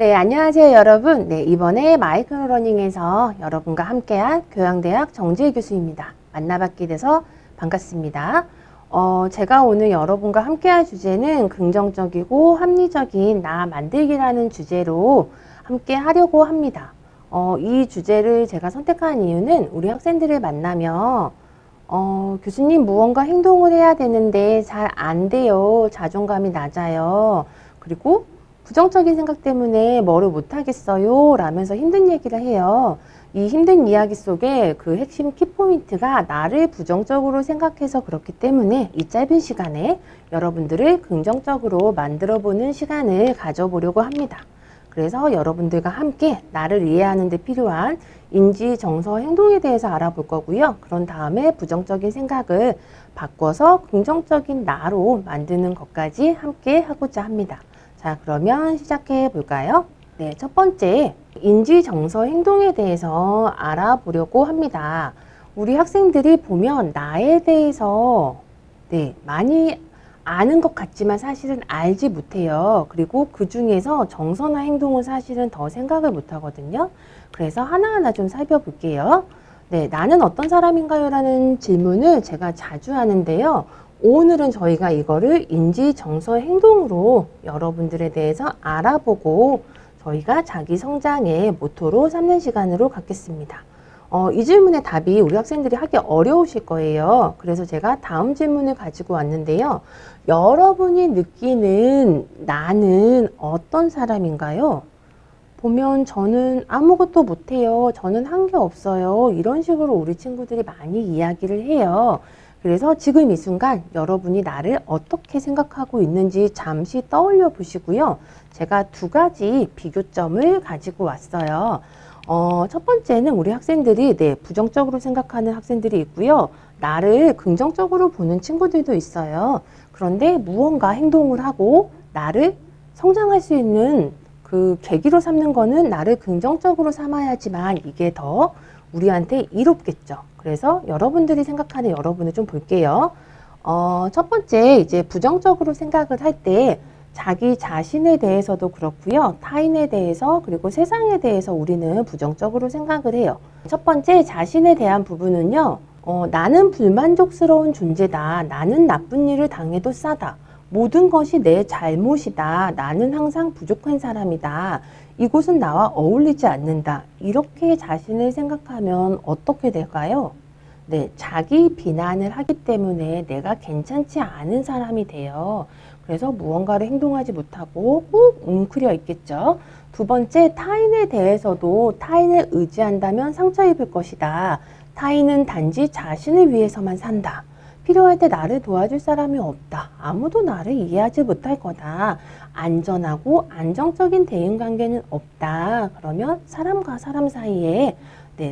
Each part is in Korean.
네, 안녕하세요, 여러분. 네, 이번에 마이크로러닝에서 여러분과 함께한 교양대학 정지혜 교수입니다. 만나뵙게 돼서 반갑습니다. 제가 오늘 여러분과 함께할 주제는 긍정적이고 합리적인 나 만들기라는 주제로 함께 하려고 합니다. 이 주제를 제가 선택한 이유는 우리 학생들을 만나면 교수님 무언가 행동을 해야 되는데 잘 안 돼요. 자존감이 낮아요. 그리고 부정적인 생각 때문에 뭐를 못하겠어요 라면서 힘든 얘기를 해요. 이 힘든 이야기 속에 그 핵심 키포인트가 나를 부정적으로 생각해서 그렇기 때문에 이 짧은 시간에 여러분들을 긍정적으로 만들어 보는 시간을 가져보려고 합니다. 그래서 여러분들과 함께 나를 이해하는 데 필요한 인지, 정서, 행동에 대해서 알아볼 거고요. 그런 다음에 부정적인 생각을 바꿔서 긍정적인 나로 만드는 것까지 함께 하고자 합니다. 자, 그러면 시작해 볼까요? 네, 첫 번째, 인지, 정서, 행동에 대해서 알아보려고 합니다. 우리 학생들이 보면 나에 대해서 많이 아는 것 같지만 사실은 알지 못해요. 그리고 그 중에서 정서나 행동은 사실은 더 생각을 못 하거든요. 그래서 하나하나 좀 살펴볼게요. 네, 나는 어떤 사람인가요? 라는 질문을 제가 자주 하는데요. 오늘은 저희가 이거를 인지, 정서, 행동으로 여러분들에 대해서 알아보고 저희가 자기 성장의 모토로 삼는 시간으로 갖겠습니다. 이 질문의 답이 우리 학생들이 하기 어려우실 거예요. 그래서 제가 다음 질문을 가지고 왔는데요. 여러분이 느끼는 나는 어떤 사람인가요? 보면 저는 아무것도 못해요. 저는 한 게 없어요. 이런 식으로 우리 친구들이 많이 이야기를 해요. 그래서 지금 이 순간 여러분이 나를 어떻게 생각하고 있는지 잠시 떠올려 보시고요. 제가 두 가지 비교점을 가지고 왔어요. 첫 번째는 우리 학생들이 부정적으로 생각하는 학생들이 있고요. 나를 긍정적으로 보는 친구들도 있어요. 그런데 무언가 행동을 하고 나를 성장할 수 있는 그 계기로 삼는 거는 나를 긍정적으로 삼아야지만 이게 더 우리한테 이롭겠죠. 그래서 여러분들이 생각하는 여러분을 좀 볼게요. 첫 번째, 이제 부정적으로 생각을 할 때 자기 자신에 대해서도 그렇고요. 타인에 대해서 그리고 세상에 대해서 우리는 부정적으로 생각을 해요. 첫 번째, 자신에 대한 부분은요. 나는 불만족스러운 존재다. 나는 나쁜 일을 당해도 싸다. 모든 것이 내 잘못이다. 나는 항상 부족한 사람이다. 이곳은 나와 어울리지 않는다. 이렇게 자신을 생각하면 어떻게 될까요? 네, 자기 비난을 하기 때문에 내가 괜찮지 않은 사람이 돼요. 그래서 무언가를 행동하지 못하고 꾹 웅크려 있겠죠. 두 번째, 타인에 대해서도 타인을 의지한다면 상처 입을 것이다. 타인은 단지 자신을 위해서만 산다. 필요할 때 나를 도와줄 사람이 없다. 아무도 나를 이해하지 못할 거다. 안전하고 안정적인 대인관계는 없다. 그러면 사람과 사람 사이에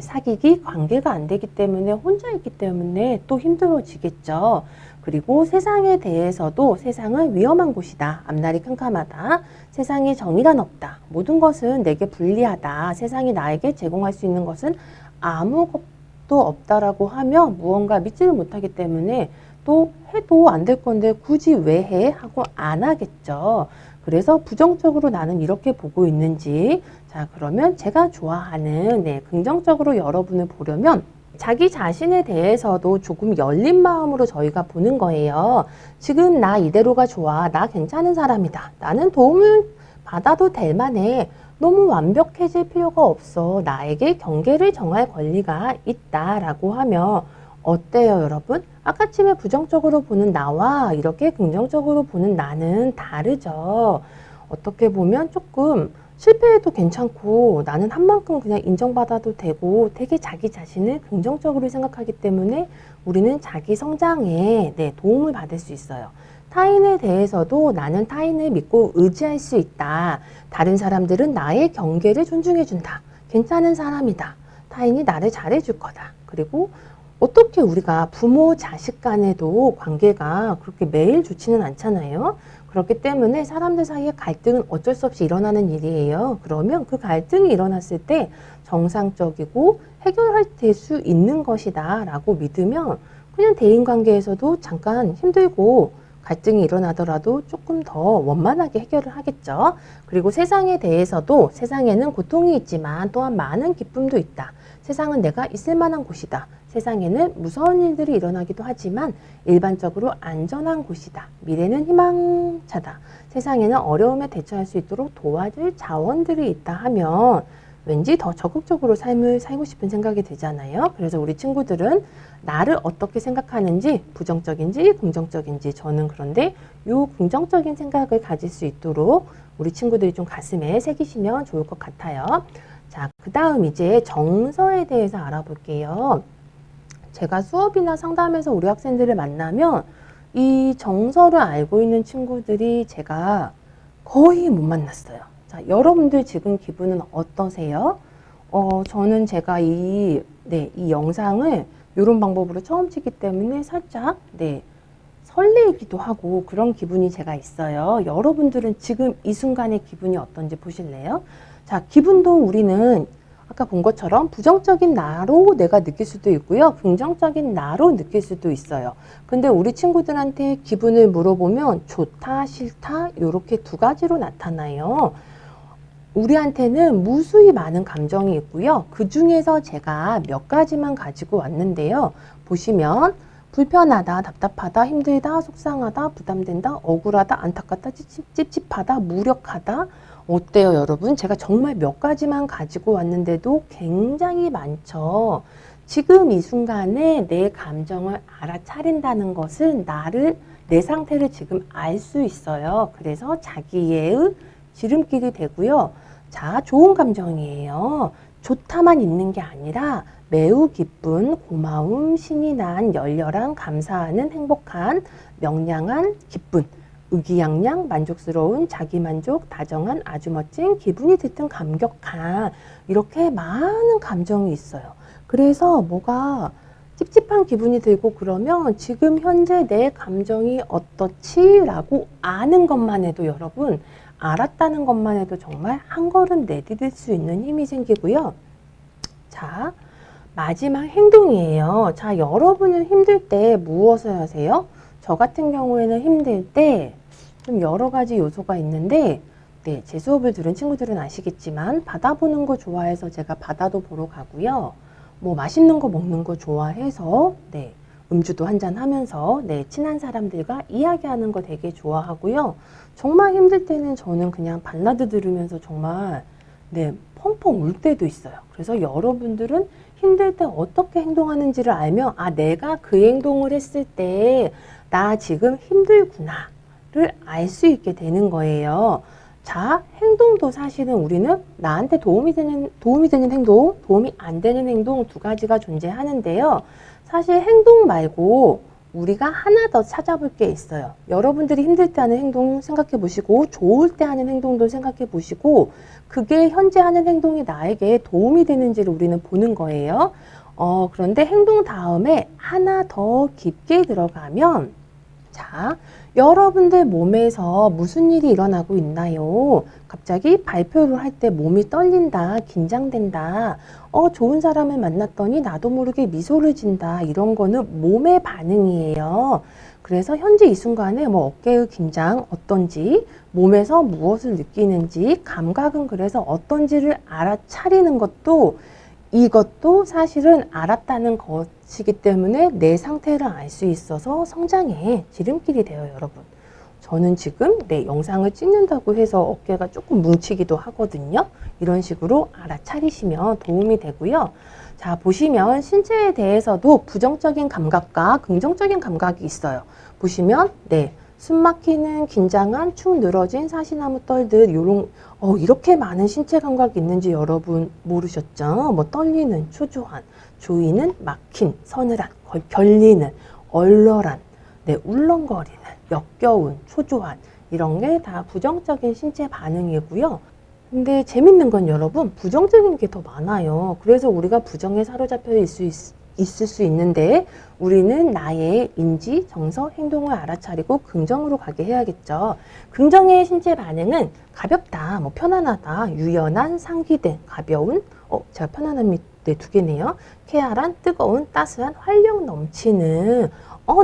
사귀기 관계가 안 되기 때문에 혼자 있기 때문에 또 힘들어지겠죠. 그리고 세상에 대해서도 세상은 위험한 곳이다. 앞날이 캄캄하다. 세상에 정의란 없다. 모든 것은 내게 불리하다. 세상이 나에게 제공할 수 있는 것은 아무것도 없다라고 하면 무언가 믿지를 못하기 때문에 또 해도 안 될 건데 굳이 왜 해? 하고 안 하겠죠. 그래서 부정적으로 나는 이렇게 보고 있는지, 자, 그러면 제가 좋아하는 긍정적으로 여러분을 보려면 자기 자신에 대해서도 조금 열린 마음으로 저희가 보는 거예요. 지금 나 이대로가 좋아. 나 괜찮은 사람이다. 나는 도움을 받아도 될 만해. 너무 완벽해질 필요가 없어. 나에게 경계를 정할 권리가 있다라고 하면 어때요, 여러분? 아까쯤에 부정적으로 보는 나와 이렇게 긍정적으로 보는 나는 다르죠. 어떻게 보면 조금 실패해도 괜찮고 나는 한 만큼 그냥 인정받아도 되고 되게 자기 자신을 긍정적으로 생각하기 때문에 우리는 자기 성장에 도움을 받을 수 있어요. 타인에 대해서도 나는 타인을 믿고 의지할 수 있다. 다른 사람들은 나의 경계를 존중해준다. 괜찮은 사람이다. 타인이 나를 잘해줄 거다. 그리고 어떻게 우리가 부모, 자식 간에도 관계가 그렇게 매일 좋지는 않잖아요. 그렇기 때문에 사람들 사이의 갈등은 어쩔 수 없이 일어나는 일이에요. 그러면 그 갈등이 일어났을 때 정상적이고 해결될 수 있는 것이다 라고 믿으면 그냥 대인관계에서도 잠깐 힘들고 갈등이 일어나더라도 조금 더 원만하게 해결을 하겠죠. 그리고 세상에 대해서도 세상에는 고통이 있지만 또한 많은 기쁨도 있다. 세상은 내가 있을 만한 곳이다. 세상에는 무서운 일들이 일어나기도 하지만 일반적으로 안전한 곳이다. 미래는 희망차다. 세상에는 어려움에 대처할 수 있도록 도와줄 자원들이 있다 하면 왠지 더 적극적으로 삶을 살고 싶은 생각이 들잖아요. 그래서 우리 친구들은 나를 어떻게 생각하는지, 부정적인지 긍정적인지, 저는 그런데 이 긍정적인 생각을 가질 수 있도록 우리 친구들이 좀 가슴에 새기시면 좋을 것 같아요. 자, 그 다음 이제 정서에 대해서 알아볼게요. 제가 수업이나 상담에서 우리 학생들을 만나면 이 정서를 알고 있는 친구들이 제가 거의 못 만났어요. 자, 여러분들 지금 기분은 어떠세요? 저는 제가 이 영상을 이런 방법으로 처음 찍기 때문에 살짝, 설레기도 하고 그런 기분이 제가 있어요. 여러분들은 지금 이 순간의 기분이 어떤지 보실래요? 자, 기분도 우리는 아까 본 것처럼 부정적인 나로 내가 느낄 수도 있고요. 긍정적인 나로 느낄 수도 있어요. 근데 우리 친구들한테 기분을 물어보면 좋다, 싫다 이렇게 두 가지로 나타나요. 우리한테는 무수히 많은 감정이 있고요. 그 중에서 제가 몇 가지만 가지고 왔는데요. 보시면 불편하다, 답답하다, 힘들다, 속상하다, 부담된다, 억울하다, 안타깝다, 찝찝하다, 무력하다. 어때요, 여러분? 제가 정말 몇 가지만 가지고 왔는데도 굉장히 많죠. 지금 이 순간에 내 감정을 알아차린다는 것은 내 상태를 지금 알 수 있어요. 그래서 자기의 지름길이 되고요. 자, 좋은 감정이에요. 좋다만 있는 게 아니라 매우 기쁜, 고마움, 신이 난, 열렬한, 감사하는, 행복한, 명량한, 기쁜, 의기양양, 만족스러운, 자기만족, 다정한, 아주 멋진, 기분이 들뜬, 감격한 이렇게 많은 감정이 있어요. 그래서 뭐가 찝찝한 기분이 들고 그러면 지금 현재 내 감정이 어떻지라고 아는 것만 해도 여러분 알았다는 것만 해도 정말 한 걸음 내디딜 수 있는 힘이 생기고요. 자, 마지막 행동이에요. 자, 여러분은 힘들 때 무엇을 하세요? 저 같은 경우에는 힘들 때 좀 여러 가지 요소가 있는데 제 수업을 들은 친구들은 아시겠지만 바다 보는 거 좋아해서 제가 바다도 보러 가고요. 뭐 맛있는 거 먹는 거 좋아해서 음주도 한잔 하면서 친한 사람들과 이야기하는 거 되게 좋아하고요. 정말 힘들 때는 저는 그냥 발라드 들으면서 정말 펑펑 울 때도 있어요. 그래서 여러분들은 힘들 때 어떻게 행동하는지를 알면 내가 그 행동을 했을 때 나 지금 힘들구나 를 알 수 있게 되는 거예요. 자, 행동도 사실은 우리는 나한테 도움이 되는 행동, 도움이 안 되는 행동 두 가지가 존재하는데요. 사실 행동 말고 우리가 하나 더 찾아볼 게 있어요. 여러분들이 힘들 때 하는 행동 생각해 보시고 좋을 때 하는 행동도 생각해 보시고 그게 현재 하는 행동이 나에게 도움이 되는지를 우리는 보는 거예요. 그런데 행동 다음에 하나 더 깊게 들어가면 자, 여러분들 몸에서 무슨 일이 일어나고 있나요? 갑자기 발표를 할 때 몸이 떨린다, 긴장된다, 좋은 사람을 만났더니 나도 모르게 미소를 짓다, 이런 거는 몸의 반응이에요. 그래서 현재 이 순간에 어깨의 긴장 어떤지, 몸에서 무엇을 느끼는지, 감각은 그래서 어떤지를 알아차리는 것도 이것도 사실은 알았다는 것이기 때문에 내 상태를 알 수 있어서 성장의 지름길이 돼요, 여러분. 저는 지금 영상을 찍는다고 해서 어깨가 조금 뭉치기도 하거든요. 이런 식으로 알아차리시면 도움이 되고요. 자, 보시면 신체에 대해서도 부정적인 감각과 긍정적인 감각이 있어요. 보시면 숨 막히는, 긴장한, 축 늘어진, 사시나무 떨듯 이렇게 많은 신체 감각이 있는지 여러분 모르셨죠? 떨리는, 초조한, 조이는, 막힌, 서늘한, 결리는, 얼얼한, 울렁거리는, 역겨운, 초조한 이런 게 다 부정적인 신체 반응이고요. 근데 재밌는 건 여러분 부정적인 게 더 많아요. 그래서 우리가 부정에 사로잡혀 있을 수 있는데 우리는 나의 인지, 정서, 행동을 알아차리고 긍정으로 가게 해야겠죠. 긍정의 신체 반응은 가볍다, 편안하다, 유연한, 상기된, 가벼운, 제가 편안함이 두 개네요. 쾌활한, 뜨거운, 따스한, 활력 넘치는,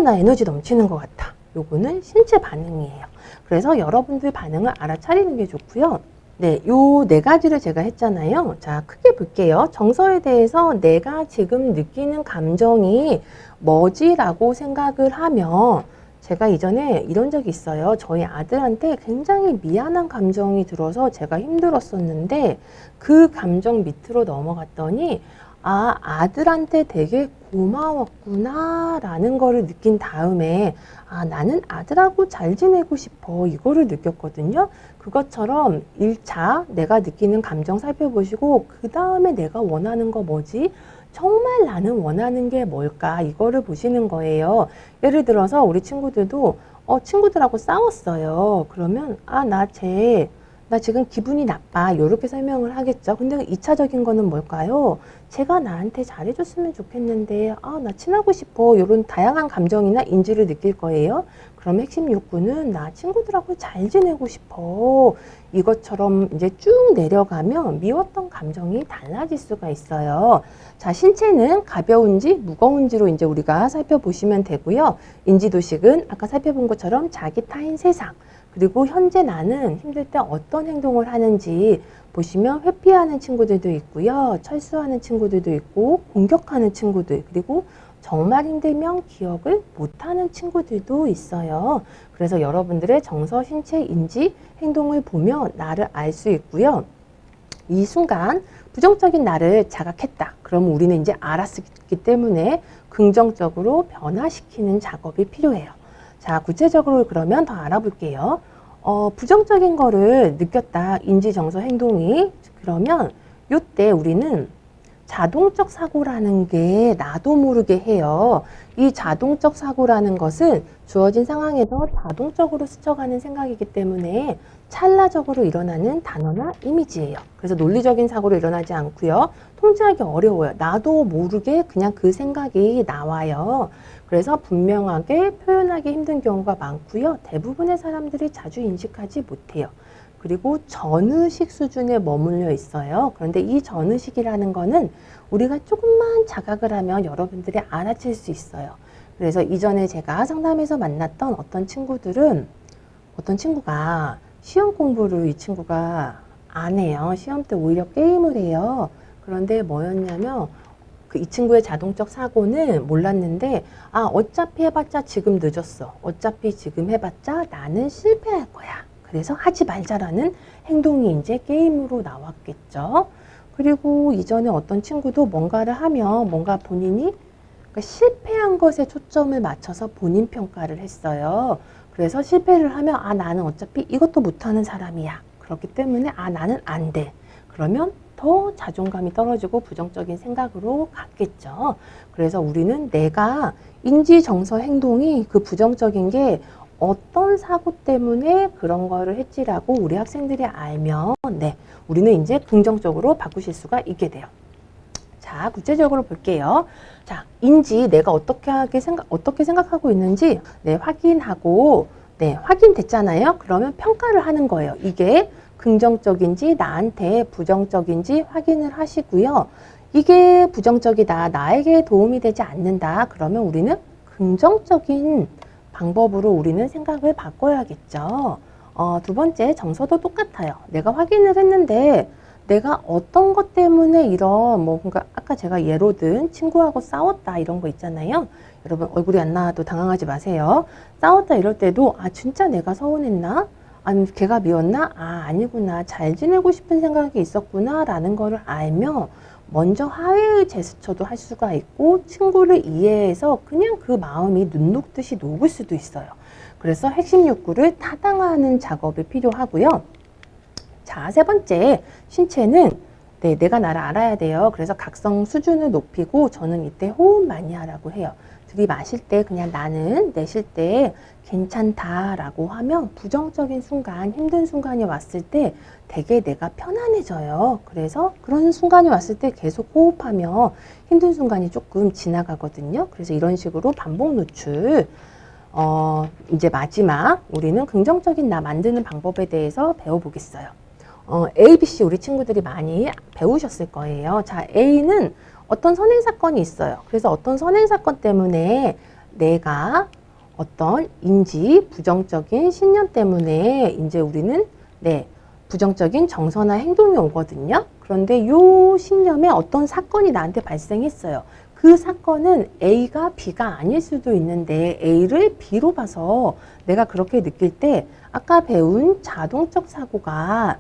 나 에너지 넘치는 것 같아. 요거는 신체 반응이에요. 그래서 여러분들 반응을 알아차리는 게 좋고요. 네, 요 네 가지를 제가 했잖아요. 자, 크게 볼게요. 정서에 대해서 내가 지금 느끼는 감정이 뭐지라고 생각을 하면, 제가 이전에 이런 적이 있어요. 저희 아들한테 굉장히 미안한 감정이 들어서 제가 힘들었었는데, 그 감정 밑으로 넘어갔더니 아, 아들한테 되게 고마웠구나 라는 거를 느낀 다음에 아, 나는 아들하고 잘 지내고 싶어 이거를 느꼈거든요. 그것처럼 1차 내가 느끼는 감정 살펴보시고 그 다음에 내가 원하는 거 뭐지? 정말 나는 원하는 게 뭘까? 이거를 보시는 거예요. 예를 들어서 우리 친구들도 친구들하고 싸웠어요. 그러면 나 지금 기분이 나빠. 이렇게 설명을 하겠죠. 근데 2차적인 거는 뭘까요? 제가 나한테 잘해줬으면 좋겠는데, 나 친하고 싶어. 이런 다양한 감정이나 인지를 느낄 거예요. 그럼 핵심 욕구는 나 친구들하고 잘 지내고 싶어. 이것처럼 이제 쭉 내려가면 미웠던 감정이 달라질 수가 있어요. 자, 신체는 가벼운지 무거운지로 이제 우리가 살펴보시면 되고요. 인지도식은 아까 살펴본 것처럼 자기 타인 세상. 그리고 현재 나는 힘들 때 어떤 행동을 하는지 보시면 회피하는 친구들도 있고요. 철수하는 친구들도 있고 공격하는 친구들 그리고 정말 힘들면 기억을 못하는 친구들도 있어요. 그래서 여러분들의 정서, 신체, 인지, 행동을 보면 나를 알 수 있고요. 이 순간 부정적인 나를 자각했다. 그럼 우리는 이제 알았기 때문에 긍정적으로 변화시키는 작업이 필요해요. 자, 구체적으로 그러면 더 알아볼게요. 부정적인 거를 느꼈다. 인지, 정서, 행동이. 그러면 요때 우리는 자동적 사고라는 게 나도 모르게 해요. 이 자동적 사고라는 것은 주어진 상황에서 자동적으로 스쳐가는 생각이기 때문에 찰나적으로 일어나는 단어나 이미지예요. 그래서 논리적인 사고로 일어나지 않고요. 통제하기 어려워요. 나도 모르게 그냥 그 생각이 나와요. 그래서 분명하게 표현하기 힘든 경우가 많고요. 대부분의 사람들이 자주 인식하지 못해요. 그리고 전의식 수준에 머물러 있어요. 그런데 이 전의식이라는 거는 우리가 조금만 자각을 하면 여러분들이 알아챌 수 있어요. 그래서 이전에 제가 상담에서 만났던 어떤 친구가 시험 공부를 이 친구가 안 해요. 시험 때 오히려 게임을 해요. 그런데 뭐였냐면 이 친구의 자동적 사고는 몰랐는데 어차피 해봤자 지금 늦었어. 어차피 지금 해봤자 나는 실패할 거야. 그래서 하지 말자라는 행동이 이제 게임으로 나왔겠죠. 그리고 이전에 어떤 친구도 뭔가를 하면 뭔가 본인이 실패한 것에 초점을 맞춰서 본인 평가를 했어요. 그래서 실패를 하면 나는 어차피 이것도 못하는 사람이야. 그렇기 때문에 나는 안 돼. 그러면 더 자존감이 떨어지고 부정적인 생각으로 갔겠죠. 그래서 우리는 내가 인지, 정서, 행동이 그 부정적인 게 어떤 사고 때문에 그런 거를 했지라고 우리 학생들이 알면 우리는 이제 긍정적으로 바꾸실 수가 있게 돼요. 자, 구체적으로 볼게요. 자, 인지 내가 어떻게 생각하고 있는지 확인하고 확인됐잖아요. 그러면 평가를 하는 거예요. 이게 긍정적인지 나한테 부정적인지 확인을 하시고요. 이게 부정적이다. 나에게 도움이 되지 않는다. 그러면 우리는 긍정적인 방법으로 우리는 생각을 바꿔야겠죠. 두 번째, 정서도 똑같아요. 내가 확인을 했는데 내가 어떤 것 때문에 그러니까 아까 제가 예로 든 친구하고 싸웠다 이런 거 있잖아요. 여러분 얼굴이 안 나와도 당황하지 마세요. 싸웠다 이럴 때도 진짜 내가 서운했나? 아니면 걔가 미웠나? 아니구나. 잘 지내고 싶은 생각이 있었구나 라는 거를 알면 먼저 화해의 제스처도 할 수가 있고 친구를 이해해서 그냥 그 마음이 눈 녹듯이 녹을 수도 있어요. 그래서 핵심 욕구를 타당화하는 작업이 필요하고요. 자, 세 번째, 신체는 내가 나를 알아야 돼요. 그래서 각성 수준을 높이고 저는 이때 호흡 많이 하라고 해요. 들이마실 때 그냥 나는, 내쉴 때 괜찮다라고 하면 부정적인 순간, 힘든 순간이 왔을 때 되게 내가 편안해져요. 그래서 그런 순간이 왔을 때 계속 호흡하면 힘든 순간이 조금 지나가거든요. 그래서 이런 식으로 반복 노출. 이제 마지막 우리는 긍정적인 나 만드는 방법에 대해서 배워보겠어요. A, B, C 우리 친구들이 많이 배우셨을 거예요. 자, A는 어떤 선행사건이 있어요. 그래서 어떤 선행사건 때문에 내가 어떤 인지, 부정적인 신념 때문에 이제 우리는 부정적인 정서나 행동이 오거든요. 그런데 요 신념에 어떤 사건이 나한테 발생했어요. 그 사건은 A가 B가 아닐 수도 있는데 A를 B로 봐서 내가 그렇게 느낄 때 아까 배운 자동적 사고가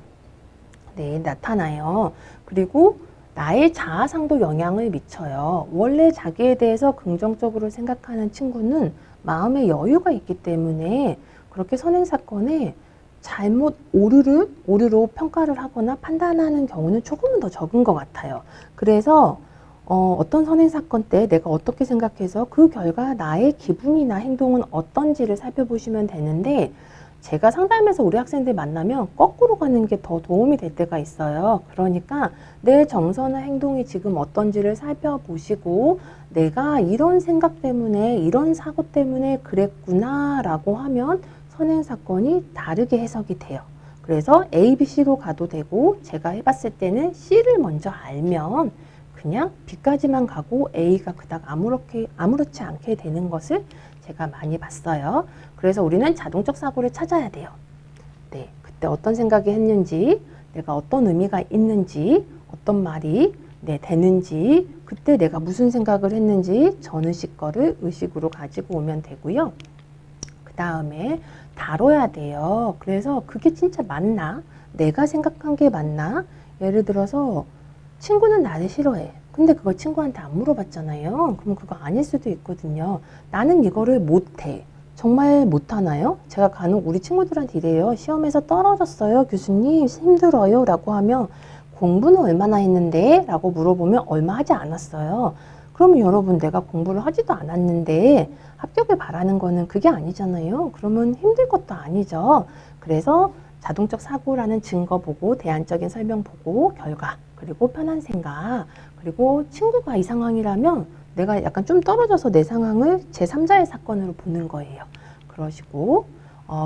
나타나요. 그리고 나의 자아상도 영향을 미쳐요. 원래 자기에 대해서 긍정적으로 생각하는 친구는 마음의 여유가 있기 때문에 그렇게 선행사건에 잘못 오류로 평가를 하거나 판단하는 경우는 조금은 더 적은 것 같아요. 그래서 어떤 선행사건 때 내가 어떻게 생각해서 그 결과 나의 기분이나 행동은 어떤지를 살펴보시면 되는데, 제가 상담에서 우리 학생들 만나면 거꾸로 가는 게 더 도움이 될 때가 있어요. 그러니까 내 정서나 행동이 지금 어떤지를 살펴보시고 내가 이런 생각 때문에 이런 사고 때문에 그랬구나 라고 하면 선행사건이 다르게 해석이 돼요. 그래서 A, B, C로 가도 되고, 제가 해봤을 때는 C를 먼저 알면 그냥 B까지만 가고 A가 그닥 아무렇지 않게 되는 것을 제가 많이 봤어요. 그래서 우리는 자동적 사고를 찾아야 돼요. 그때 어떤 생각이 했는지, 내가 어떤 의미가 있는지, 어떤 말이 되는지, 그때 내가 무슨 생각을 했는지 전의식 거를 의식으로 가지고 오면 되고요. 그 다음에 다뤄야 돼요. 그래서 그게 진짜 맞나? 내가 생각한 게 맞나? 예를 들어서 친구는 나를 싫어해. 근데 그걸 친구한테 안 물어봤잖아요. 그럼 그거 아닐 수도 있거든요. 나는 이거를 못해. 정말 못하나요? 제가 간혹 우리 친구들한테 이래요. 시험에서 떨어졌어요. 교수님 힘들어요. 라고 하면 공부는 얼마나 했는데? 라고 물어보면 얼마 하지 않았어요. 그러면 여러분, 내가 공부를 하지도 않았는데 합격을 바라는 거는 그게 아니잖아요. 그러면 힘들 것도 아니죠. 그래서 자동적 사고라는 증거 보고, 대안적인 설명 보고, 결과, 그리고 편한 생각, 그리고 친구가 이 상황이라면 내가 약간 좀 떨어져서 내 상황을 제3자의 사건으로 보는 거예요. 그러시고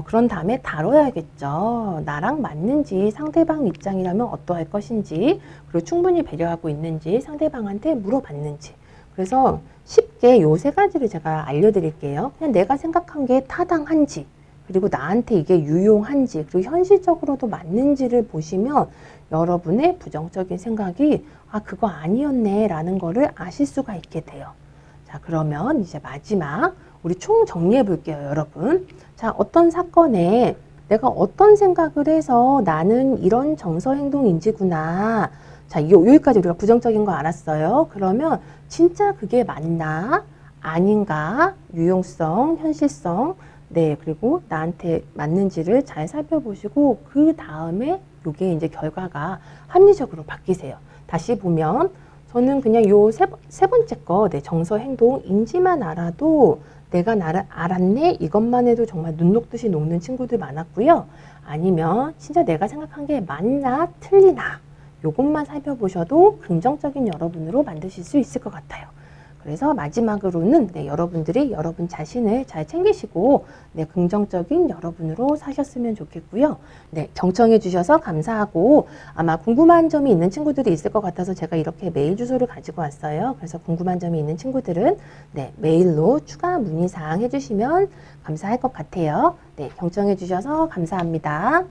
그런 다음에 다뤄야겠죠. 나랑 맞는지, 상대방 입장이라면 어떠할 것인지, 그리고 충분히 배려하고 있는지, 상대방한테 물어봤는지. 그래서 쉽게 요 세 가지를 제가 알려드릴게요. 그냥 내가 생각한 게 타당한지, 그리고 나한테 이게 유용한지, 그리고 현실적으로도 맞는지를 보시면 여러분의 부정적인 생각이 그거 아니었네 라는 거를 아실 수가 있게 돼요. 자, 그러면 이제 마지막 우리 총 정리해 볼게요, 여러분. 자, 어떤 사건에 내가 어떤 생각을 해서 나는 이런 정서 행동 인지구나. 자, 여기까지 우리가 부정적인 거 알았어요. 그러면 진짜 그게 맞나? 아닌가? 유용성, 현실성, 그리고 나한테 맞는지를 잘 살펴보시고, 그 다음에 요게 이제 결과가 합리적으로 바뀌세요. 다시 보면 저는 그냥 요 세 번째 거, 정서, 행동, 인지만 알아도 내가 나를 알았네? 이것만 해도 정말 눈 녹듯이 녹는 친구들 많았고요. 아니면 진짜 내가 생각한 게 맞나? 틀리나? 요것만 살펴보셔도 긍정적인 여러분으로 만드실 수 있을 것 같아요. 그래서 마지막으로는 여러분들이 여러분 자신을 잘 챙기시고 긍정적인 여러분으로 사셨으면 좋겠고요. 경청해 주셔서 감사하고, 아마 궁금한 점이 있는 친구들이 있을 것 같아서 제가 이렇게 메일 주소를 가지고 왔어요. 그래서 궁금한 점이 있는 친구들은 메일로 추가 문의사항 해주시면 감사할 것 같아요. 경청해 주셔서 감사합니다.